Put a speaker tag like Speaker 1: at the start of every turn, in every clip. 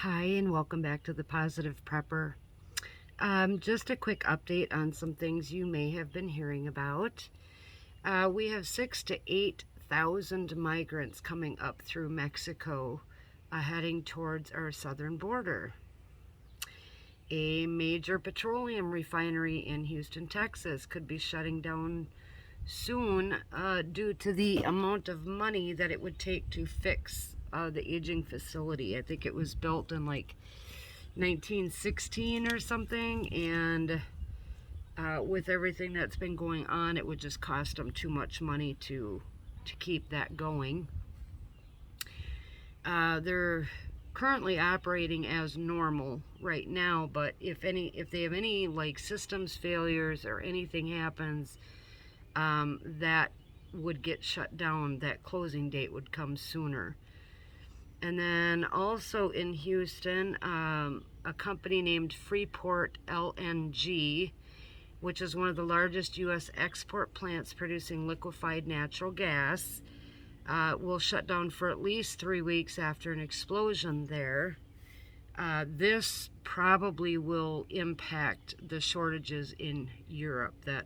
Speaker 1: Hi, and welcome back to the Positive Prepper. Just a quick update on some things you may have been hearing about. We have 6,000 to 8,000 migrants coming up through Mexico, heading towards our southern border. A major petroleum refinery in Houston, Texas could be shutting down soon due to the amount of money that it would take to fix the aging facility. I think it was built in like 1916 or something, and with everything that's been going on, it would just cost them too much money to keep that going. They're currently operating as normal right now, but if they have any like systems failures or anything happens, that would get shut down. That closing date would come sooner. And then also in Houston, a company named Freeport LNG, which is one of the largest U.S. export plants producing liquefied natural gas, will shut down for at least 3 weeks after an explosion there. This probably will impact the shortages in Europe that,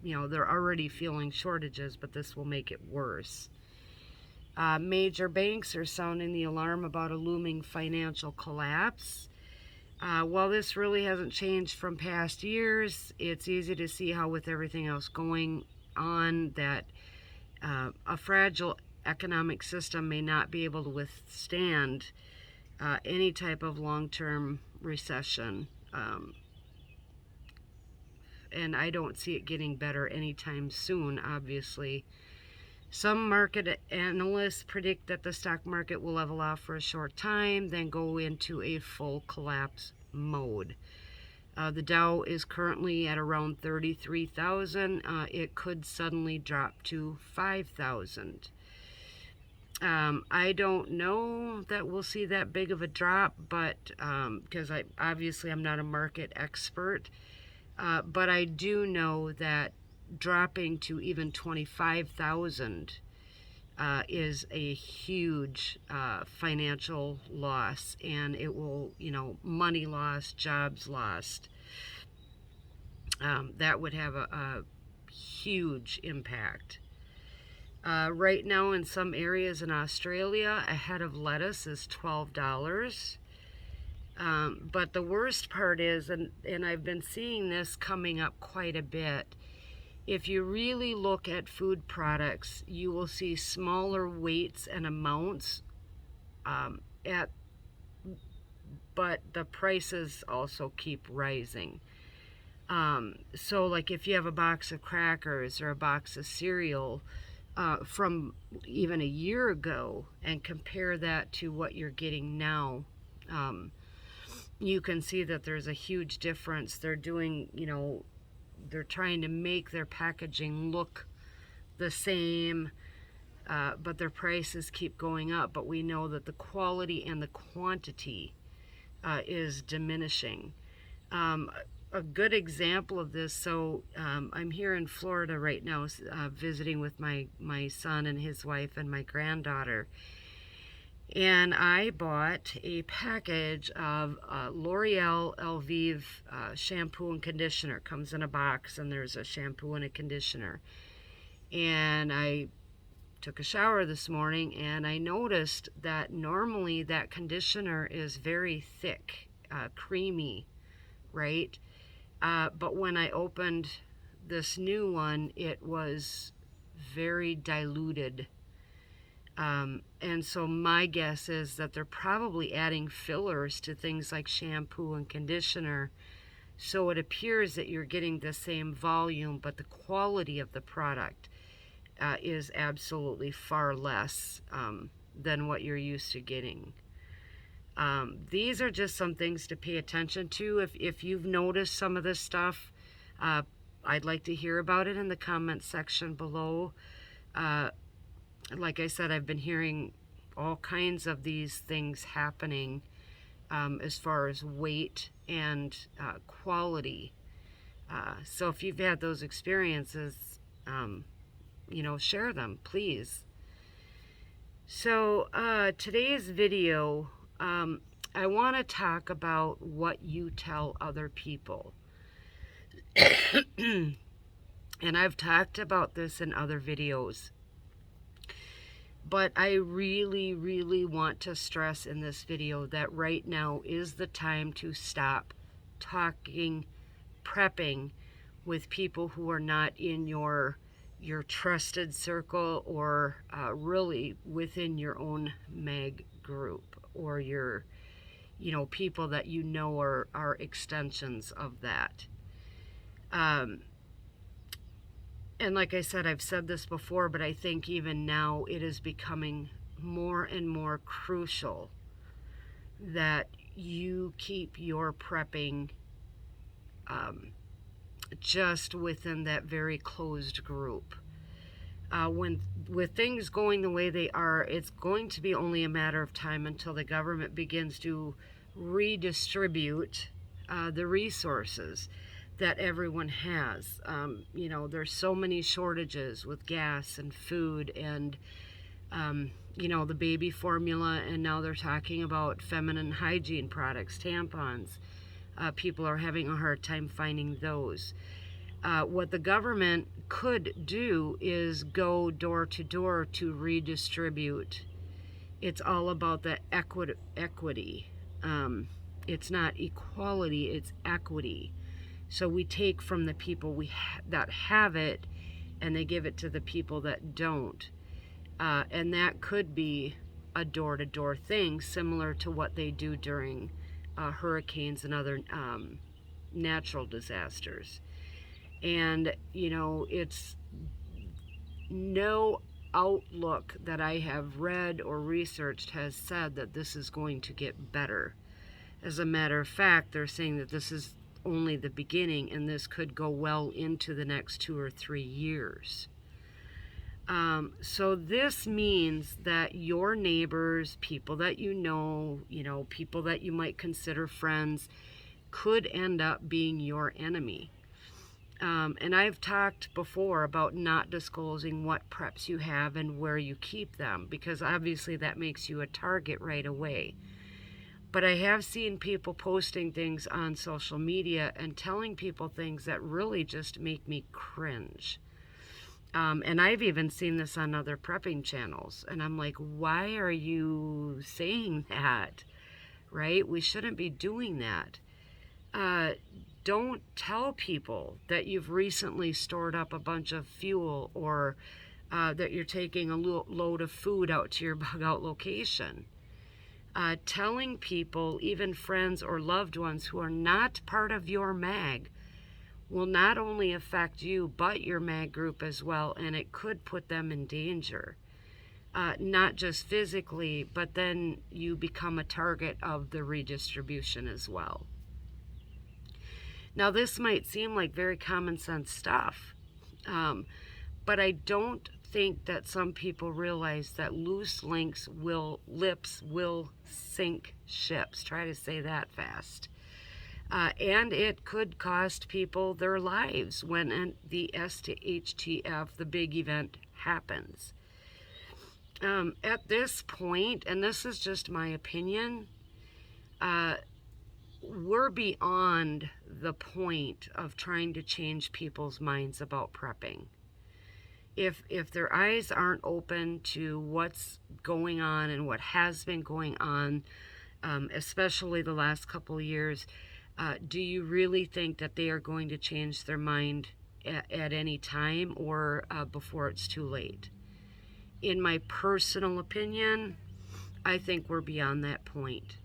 Speaker 1: they're already feeling shortages, but this will make it worse. Major banks are sounding the alarm about a looming financial collapse. While this really hasn't changed from past years, it's easy to see how with everything else going on that a fragile economic system may not be able to withstand any type of long-term recession. And I don't see it getting better anytime soon, obviously. Some market analysts predict that the stock market will level off for a short time, then go into a full collapse mode. The Dow is currently at around 33,000. It could suddenly drop to 5,000. I don't know that we'll see that big of a drop, but because I'm not a market expert, but I do know that dropping to even 25,000 is a huge financial loss, and it will, money lost, jobs lost. That would have a huge impact. Right now in some areas in Australia, a head of lettuce is $12. But the worst part is, and I've been seeing this coming up quite a bit, if you really look at food products, you will see smaller weights and amounts but the prices also keep rising. So like if you have a box of crackers or a box of cereal from even a year ago and compare that to what you're getting now, you can see that there's a huge difference. They're doing, they're trying to make their packaging look the same, but their prices keep going up. But we know that the quality and the quantity is diminishing. A good example of this, so I'm here in Florida right now, visiting with my son and his wife and my granddaughter. And I bought a package of L'Oreal Elvive shampoo and conditioner. It comes in a box, and there's a shampoo and a conditioner. And I took a shower this morning, and I noticed that normally that conditioner is very thick, creamy, right? But when I opened this new one, it was very diluted. And so my guess is that they're probably adding fillers to things like shampoo and conditioner. So it appears that you're getting the same volume, but the quality of the product is absolutely far less than what you're used to getting. These are just some things to pay attention to. If you've noticed some of this stuff, I'd like to hear about it in the comments section below. Like I said, I've been hearing all kinds of these things happening as far as weight and quality. So if you've had those experiences, share them, please. So today's video, I want to talk about what you tell other people. And I've talked about this in other videos, but I really, really want to stress in this video that right now is the time to stop talking prepping with people who are not in your trusted circle, or really within your own mag group, or your people that are extensions of that. And like I said, I've said this before, but I think even now it is becoming more and more crucial that you keep your prepping just within that very closed group. When with things going the way they are, it's going to be only a matter of time until the government begins to redistribute the resources that everyone has. There's so many shortages with gas and food and the baby formula, and now they're talking about feminine hygiene products, tampons. People are having a hard time finding those. What the government could do is go door to door to redistribute. It's all about the equity. It's not equality, it's equity. So we take from the people that have it, and they give it to the people that don't. And that could be a door-to-door thing, similar to what they do during hurricanes and other natural disasters. And, it's no outlook that I have read or researched has said that this is going to get better. As a matter of fact, they're saying that this is only the beginning, and this could go well into the next 2 or 3 years. So this means that your neighbors, people that people that you might consider friends, could end up being your enemy. And I've talked before about not disclosing what preps you have and where you keep them, because obviously that makes you a target right away. But I have seen people posting things on social media and telling people things that really just make me cringe. And I've even seen this on other prepping channels. And I'm like, why are you saying that? Right? We shouldn't be doing that. Don't tell people that you've recently stored up a bunch of fuel, or that you're taking a load of food out to your bug out location. Telling people, even friends or loved ones who are not part of your mag, will not only affect you, but your mag group as well, and it could put them in danger. Not just physically, but then you become a target of the redistribution as well. Now, this might seem like very common sense stuff, but I don't think that some people realize that loose lips will sink ships. Try to say that fast. And it could cost people their lives when the STHTF, the big event, happens. At this point, and this is just my opinion, we're beyond the point of trying to change people's minds about prepping. If their eyes aren't open to what's going on and what has been going on, especially the last couple of years, do you really think that they are going to change their mind at any time, or before it's too late? In my personal opinion, I think we're beyond that point.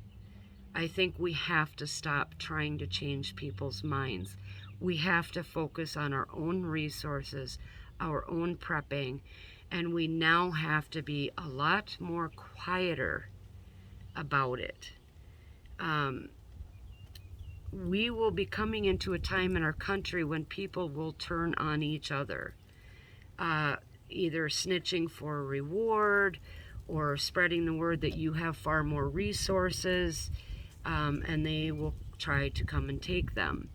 Speaker 1: I think we have to stop trying to change people's minds. We have to focus on our own resources, our own prepping, and we now have to be a lot more quieter about it. We will be coming into a time in our country when people will turn on each other, either snitching for a reward or spreading the word that you have far more resources, and they will try to come and take them.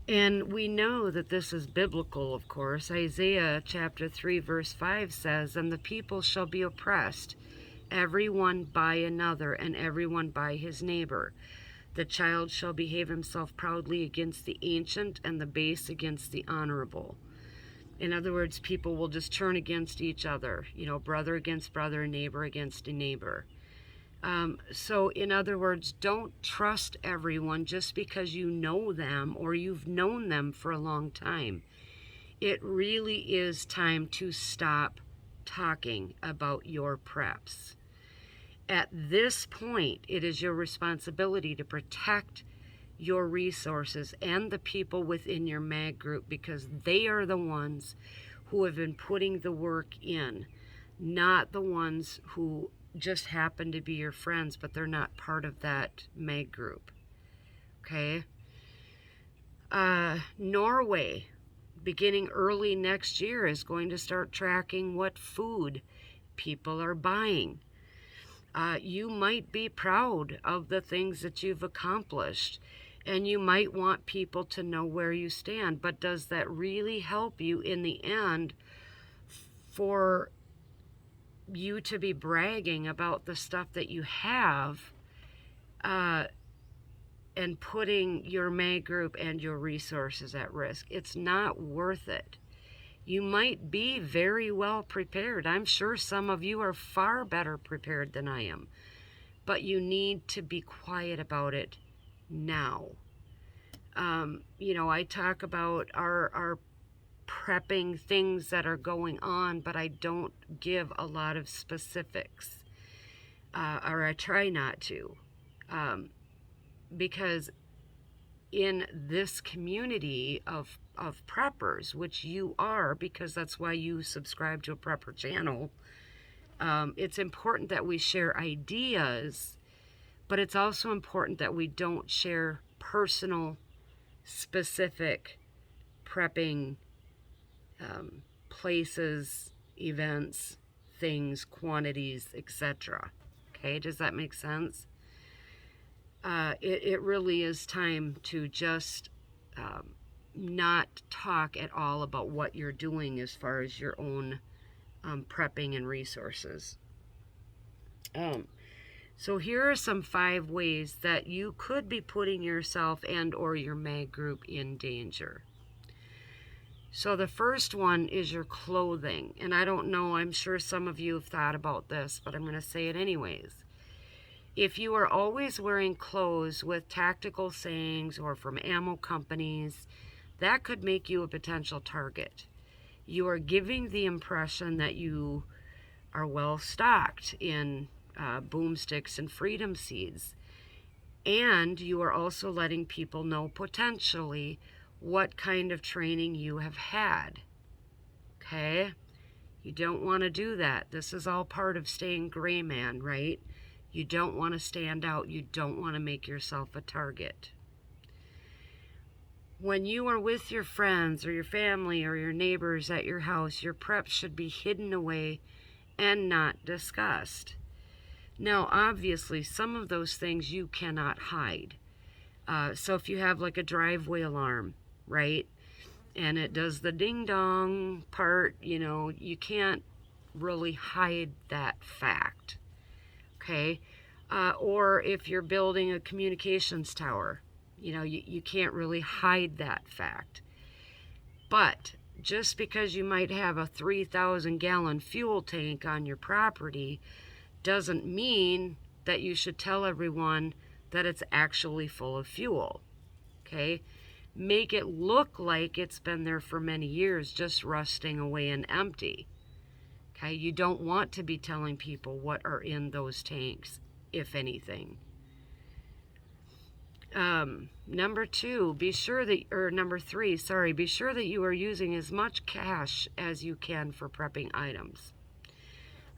Speaker 1: And we know that this is biblical, of course. Isaiah chapter 3 verse 5 says, "And the people shall be oppressed, everyone by another, and everyone by his neighbor. The child shall behave himself proudly against the ancient, and the base against the honorable. In other words, people will just turn against each other, brother against brother, neighbor against a neighbor. So in other words, don't trust everyone just because you know them or you've known them for a long time. It really is time to stop talking about your preps. At this point, it is your responsibility to protect your resources and the people within your MAG group, because they are the ones who have been putting the work in, not the ones who just happen to be your friends, but they're not part of that MAG group. Okay? Norway, beginning early next year, is going to start tracking what food people are buying. You might be proud of the things that you've accomplished, and you might want people to know where you stand, but does that really help you in the end for you to be bragging about the stuff that you have and putting your MAG group and your resources at risk? It's not worth it. You might be very well prepared. I'm sure some of you are far better prepared than I am, but you need to be quiet about it now. I talk about our prepping things that are going on, but I don't give a lot of specifics, or I try not to, because in this community of preppers, which you are, because that's why you subscribe to a prepper channel, it's important that we share ideas, but it's also important that we don't share personal, specific prepping places, events, things, quantities, etc. Okay, does that make sense? It really is time to just not talk at all about what you're doing as far as your own prepping and resources. So here are some 5 ways that you could be putting yourself and or your MAG group in danger. So the first one is your clothing. And I don't know, I'm sure some of you have thought about this, but I'm going to say it anyways. If you are always wearing clothes with tactical sayings or from ammo companies, that could make you a potential target. You are giving the impression that you are well stocked in boomsticks and freedom seeds. And you are also letting people know potentially what kind of training you have had. Okay? You don't want to do that. This is all part of staying gray man, right? You don't want to stand out. You don't want to make yourself a target. When you are with your friends or your family or your neighbors at your house, your preps should be hidden away and not discussed. Now, obviously, some of those things you cannot hide. So if you have like a driveway alarm, right, and it does the ding-dong part, you can't really hide that fact, okay? Or if you're building a communications tower, you can't really hide that fact. But just because you might have a 3,000-gallon fuel tank on your property doesn't mean that you should tell everyone that it's actually full of fuel, okay? Make it look like it's been there for many years, just rusting away and empty, okay? You don't want to be telling people what are in those tanks, if anything. Number 3, be sure that you are using as much cash as you can for prepping items.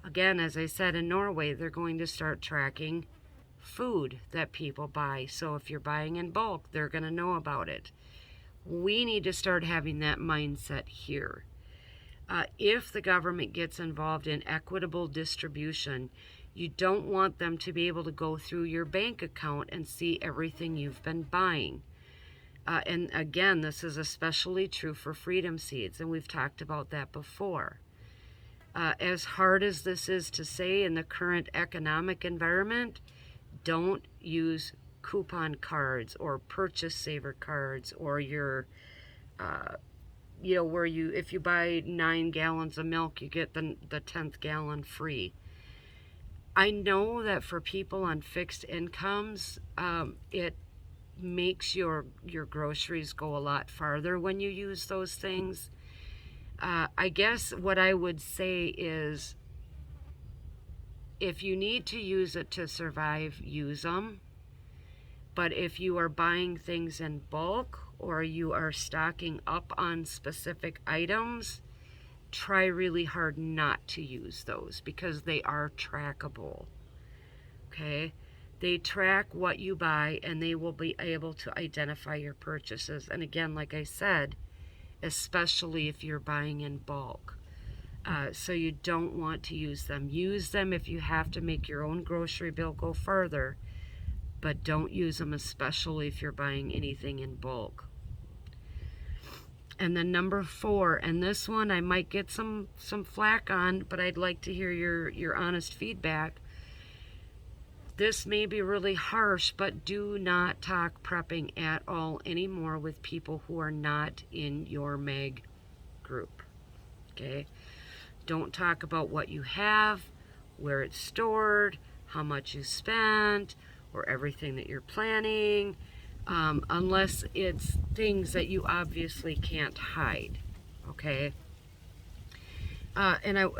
Speaker 1: Again, as I said, in Norway, they're going to start tracking food that people buy. So if you're buying in bulk, they're going to know about it. We need to start having that mindset here. If the government gets involved in equitable distribution, you don't want them to be able to go through your bank account and see everything you've been buying. And again, this is especially true for freedom seeds, and we've talked about that before. As hard as this is to say in the current economic environment, don't use coupon cards or purchase saver cards or your where you, if you buy 9 gallons of milk, you get the 10th gallon free. I know that for people on fixed incomes, it makes your groceries go a lot farther when you use those things. I guess what I would say is, if you need to use it to survive, use them. But if you are buying things in bulk or you are stocking up on specific items, try really hard not to use those because they are trackable. Okay? They track what you buy and they will be able to identify your purchases. And again, like I said, especially if you're buying in bulk. So you don't want to use them. Use them if you have to make your own grocery bill go further, but don't use them especially if you're buying anything in bulk. And then number 4, and this one I might get some flack on, but I'd like to hear your honest feedback. This may be really harsh, but do not talk prepping at all anymore with people who are not in your MAG group. Okay? Don't talk about what you have, where it's stored, how much you spent, or everything that you're planning, unless it's things that you obviously can't hide. Okay?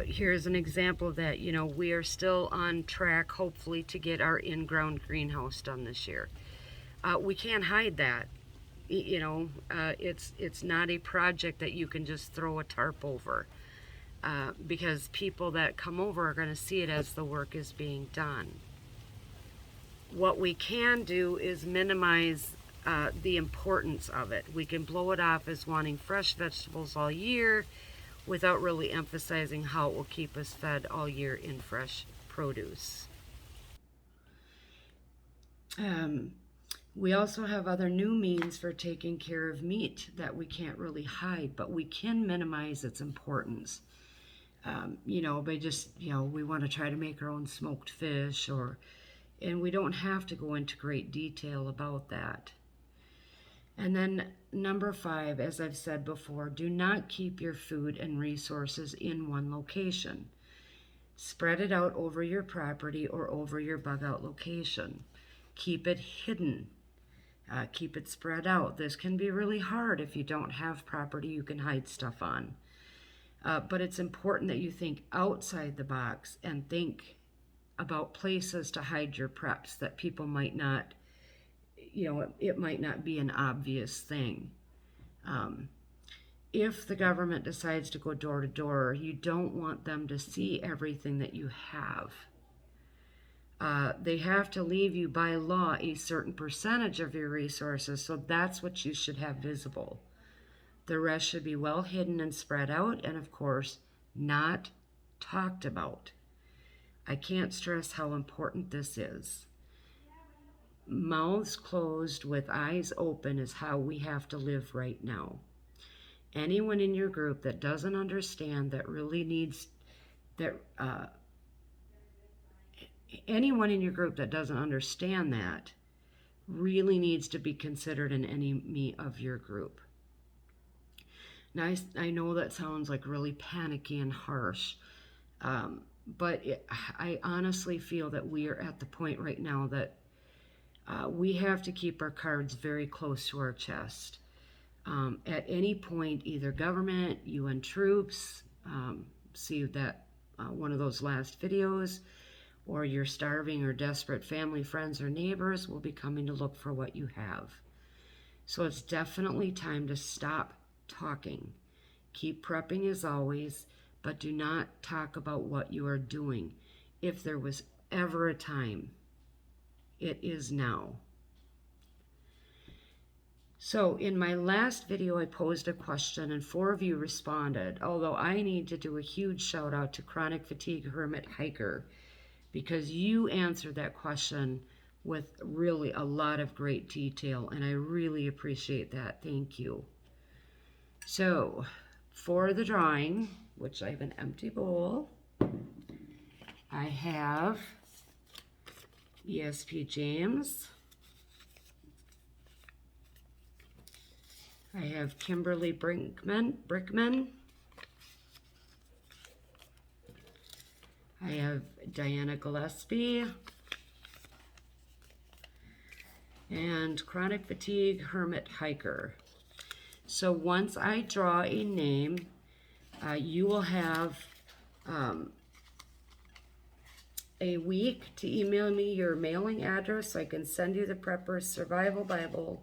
Speaker 1: Here's an example of that. We are still on track, hopefully, to get our in-ground greenhouse done this year. We can't hide that. It's not a project that you can just throw a tarp over. Because people that come over are going to see it as the work is being done. What we can do is minimize the importance of it. We can blow it off as wanting fresh vegetables all year without really emphasizing how it will keep us fed all year in fresh produce. We also have other new means for taking care of meat that we can't really hide, but we can minimize its importance. By just, we want to try to make our own smoked fish, and we don't have to go into great detail about that. And then number 5, as I've said before, do not keep your food and resources in one location. Spread it out over your property or over your bug out location. Keep it hidden. Keep it spread out. This can be really hard if you don't have property you can hide stuff on. But it's important that you think outside the box and think about places to hide your preps that people might not, it might not be an obvious thing. If the government decides to go door to door, you don't want them to see everything that you have. They have to leave you by law a certain percentage of your resources, so that's what you should have visible. The rest should be well hidden and spread out, and of course, not talked about. I can't stress how important this is. Mouths closed with eyes open is how we have to live right now. Anyone in your group that doesn't understand that really needs that, anyone in your group that doesn't understand that really needs to be considered an enemy of your group. Now, I know that sounds like really panicky and harsh, but I honestly feel that we are at the point right now that we have to keep our cards very close to our chest. At any point, either government, UN troops, see that one of those last videos, or your starving or desperate family, friends, or neighbors will be coming to look for what you have. So it's definitely time to stop talking. Keep prepping as always, but do not talk about what you are doing. If there was ever a time, it is now. So in my last video, I posed a question and 4 of you responded, although I need to do a huge shout out to Chronic Fatigue Hermit Hiker because you answered that question with really a lot of great detail, and I really appreciate that. Thank you. So, for the drawing, which I have an empty bowl. I have ESP James. I have Kimberly Brickman. I have Diana Gillespie. And Chronic Fatigue Hermit Hiker. So once I draw a name, you will have a week to email me your mailing address so I can send you the Prepper Survival Bible.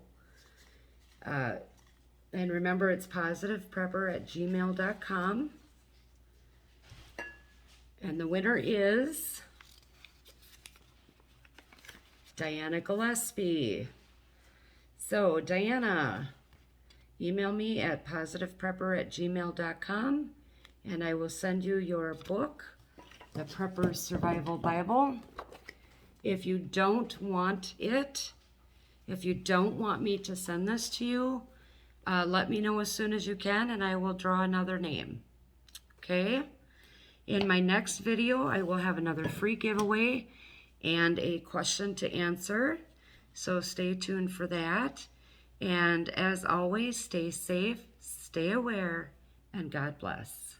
Speaker 1: And remember, it's positiveprepper@gmail.com. And the winner is Diana Gillespie. So, Diana, email me at positiveprepper@gmail.com and I will send you your book, The Prepper Survival Bible. If you don't want it, if you don't want me to send this to you, let me know as soon as you can and I will draw another name. Okay? In my next video, I will have another free giveaway and a question to answer. So stay tuned for that. And as always, stay safe, stay aware, and God bless.